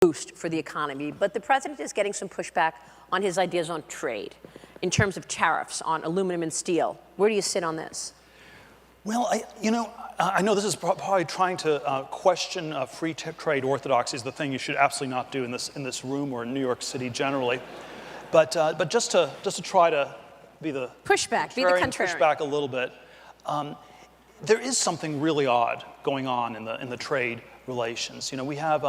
boost for the economy, but the president is getting some pushback on his ideas on trade in terms of tariffs on aluminum and steel. Where do you sit on this? Well, I know this is probably trying to question free trade orthodoxies, the thing you should absolutely not do in this room or in New York City generally. But just to try to be the pushback, be the contrarian. Push back a little bit. There is something really odd going on in the trade relations. We have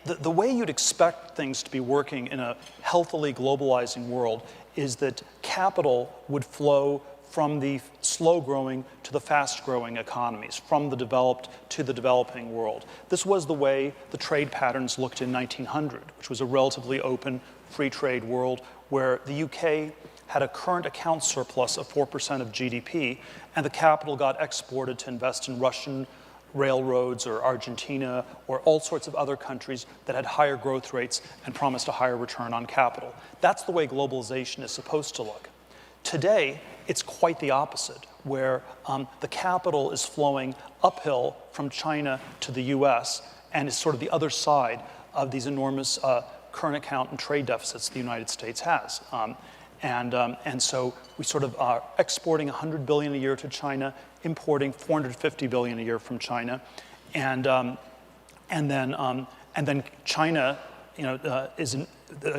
the way you'd expect things to be working in a healthily globalizing world is that capital would flow from the slow-growing to the fast-growing economies, from the developed to the developing world. This was the way the trade patterns looked in 1900, which was a relatively open, free trade world where the UK had a current account surplus of 4% of GDP, and the capital got exported to invest in Russian railroads or Argentina or all sorts of other countries that had higher growth rates and promised a higher return on capital. That's the way globalization is supposed to look. Today, it's quite the opposite, where the capital is flowing uphill from China to the US and is sort of the other side of these enormous current account and trade deficits the United States has. And so we sort of are exporting $100 billion a year to China, importing $450 billion a year from China, and then China, is an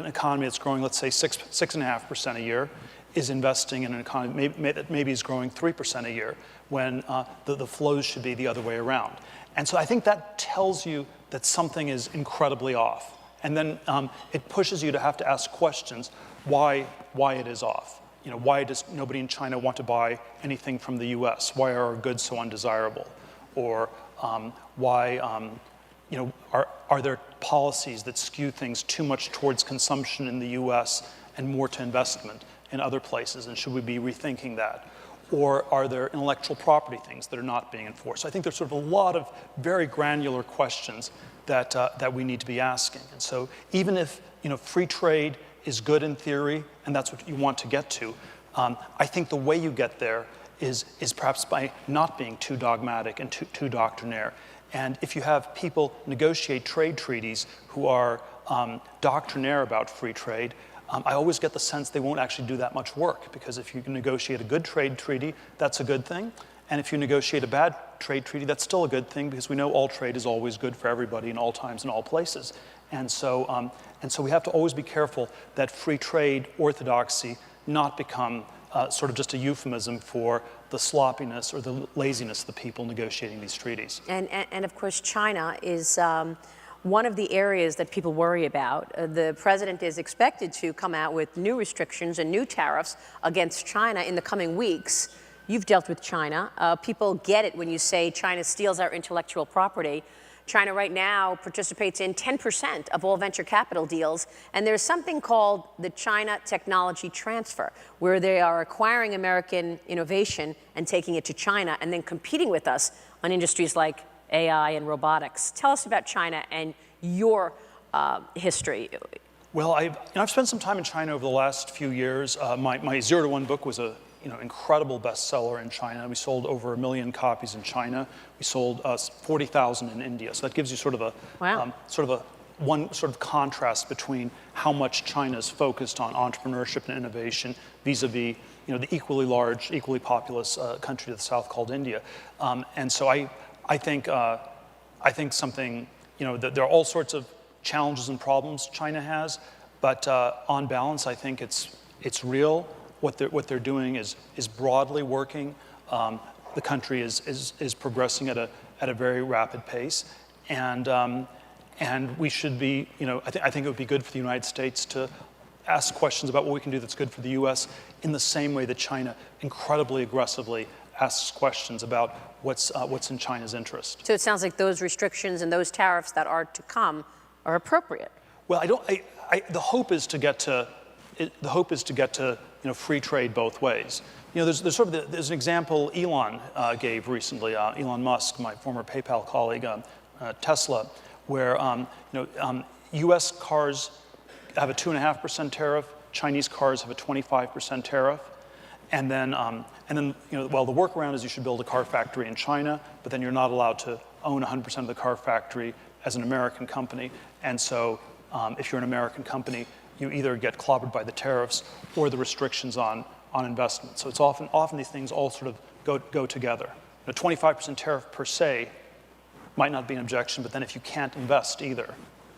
economy that's growing, let's say 6.5% a year, is investing in an economy that maybe is growing 3% a year, when the flows should be the other way around. And so I think that tells you that something is incredibly off, and then it pushes you to have to ask questions. Why it is off? Why does nobody in China want to buy anything from the U.S.? Why are our goods so undesirable? Or why, are there policies that skew things too much towards consumption in the U.S. and more to investment in other places? And should we be rethinking that? Or are there intellectual property things that are not being enforced? So I think there's sort of a lot of very granular questions that we need to be asking. And so even if free trade is good in theory, and that's what you want to get to, I think the way you get there is perhaps by not being too dogmatic and too doctrinaire. And if you have people negotiate trade treaties who are doctrinaire about free trade, I always get the sense they won't actually do that much work, because if you can negotiate a good trade treaty, that's a good thing. And if you negotiate a bad trade treaty, that's still a good thing, because we know all trade is always good for everybody in all times and all places. And so we have to always be careful that free trade orthodoxy not become sort of just a euphemism for the sloppiness or the laziness of the people negotiating these treaties. And of course, China is one of the areas that people worry about. The president is expected to come out with new restrictions and new tariffs against China in the coming weeks. You've dealt with China. People get it when you say China steals our intellectual property. China right now participates in 10% of all venture capital deals, and there's something called the China Technology Transfer, where they are acquiring American innovation and taking it to China and then competing with us on industries like AI and robotics. Tell us about China and your history. Well, I've spent some time in China over the last few years. My 0 to 1 book was a incredible bestseller in China. We sold over 1 million copies in China. We sold 40,000 in India. So that gives you sort of a one sort of contrast between how much China is focused on entrepreneurship and innovation vis-a-vis the equally large, equally populous country to the south called India. And so I think something that there are all sorts of challenges and problems China has, but on balance, I think it's real. What they're doing is broadly working. The country is progressing at a very rapid pace, and we should be. I think it would be good for the United States to ask questions about what we can do that's good for the U.S. in the same way that China incredibly aggressively asks questions about what's in China's interest. So it sounds like those restrictions and those tariffs that are to come are appropriate. Well, the hope is to get to. The hope is to get to free trade both ways. There's an example Elon gave recently. Elon Musk, my former PayPal colleague, Tesla, where U.S. cars have a 2.5% tariff, Chinese cars have a 25% tariff, and then the workaround is you should build a car factory in China, but then you're not allowed to own 100% of the car factory as an American company. And so if you're an American company, you either get clobbered by the tariffs or the restrictions on investment. So it's often these things all sort of go together. A 25% tariff per se might not be an objection, but then if you can't invest either,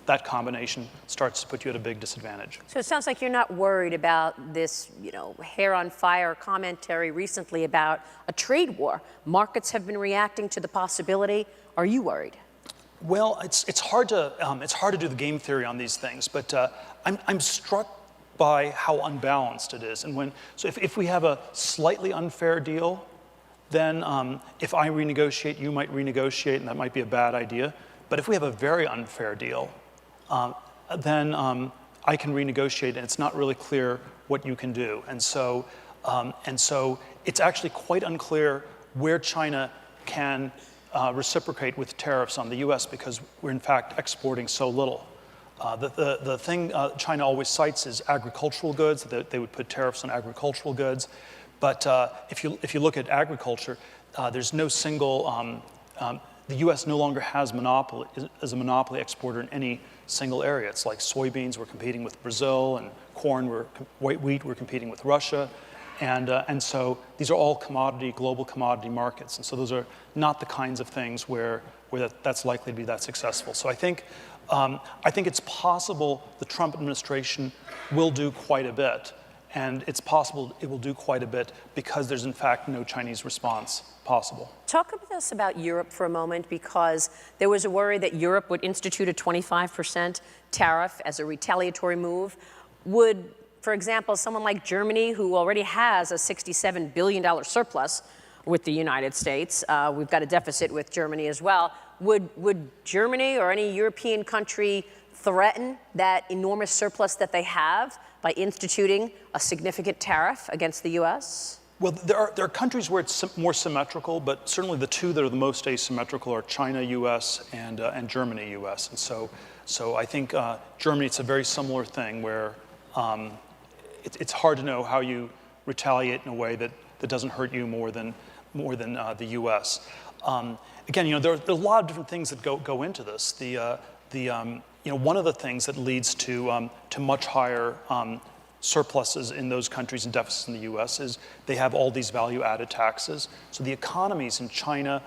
that combination starts to put you at a big disadvantage. So it sounds like you're not worried about this, hair on fire commentary recently about a trade war. Markets have been reacting to the possibility. Are you worried? Well, it's hard to do the game theory on these things, but I'm struck by how unbalanced it is. And so if we have a slightly unfair deal, then if I renegotiate, you might renegotiate, and that might be a bad idea. But if we have a very unfair deal, then I can renegotiate, and it's not really clear what you can do. And so it's actually quite unclear where China can reciprocate with tariffs on the U.S. because we're in fact exporting so little. The thing China always cites is agricultural goods, that they would put tariffs on agricultural goods. But if you look at agriculture, there's no single, the U.S. no longer has a monopoly exporter in any single area. It's like soybeans, we're competing with Brazil, and corn, white wheat, we're competing with Russia. And so these are all global commodity markets. And so those are not the kinds of things where that's likely to be that successful. So I think it's possible the Trump administration will do quite a bit. And it's possible it will do quite a bit because there's in fact no Chinese response possible. Talk with us about Europe for a moment, because there was a worry that Europe would institute a 25% tariff as a retaliatory move. Would, for example, someone like Germany, who already has a $67 billion surplus with the United States, we've got a deficit with Germany as well, would Germany or any European country threaten that enormous surplus that they have by instituting a significant tariff against the U.S.? Well, there are countries where it's more symmetrical, but certainly the two that are the most asymmetrical are China, U.S., and Germany, U.S. And so I think Germany, it's a very similar thing where it's hard to know how you retaliate in a way that doesn't hurt you more than the U.S. Again, there are a lot of different things that go into this. One of the things that leads to much higher surpluses in those countries and deficits in the U.S. is they have all these value-added taxes. So the economies in China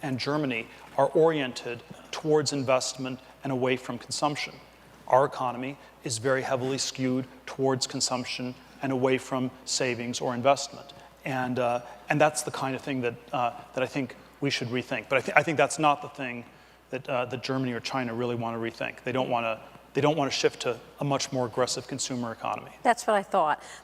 and Germany are oriented towards investment and away from consumption. Our economy is very heavily skewed towards consumption and away from savings or investment. And that's the kind of thing that I think we should rethink. But I think that's not the thing that Germany or China really want to rethink. They don't want to shift to a much more aggressive consumer economy. That's what I thought.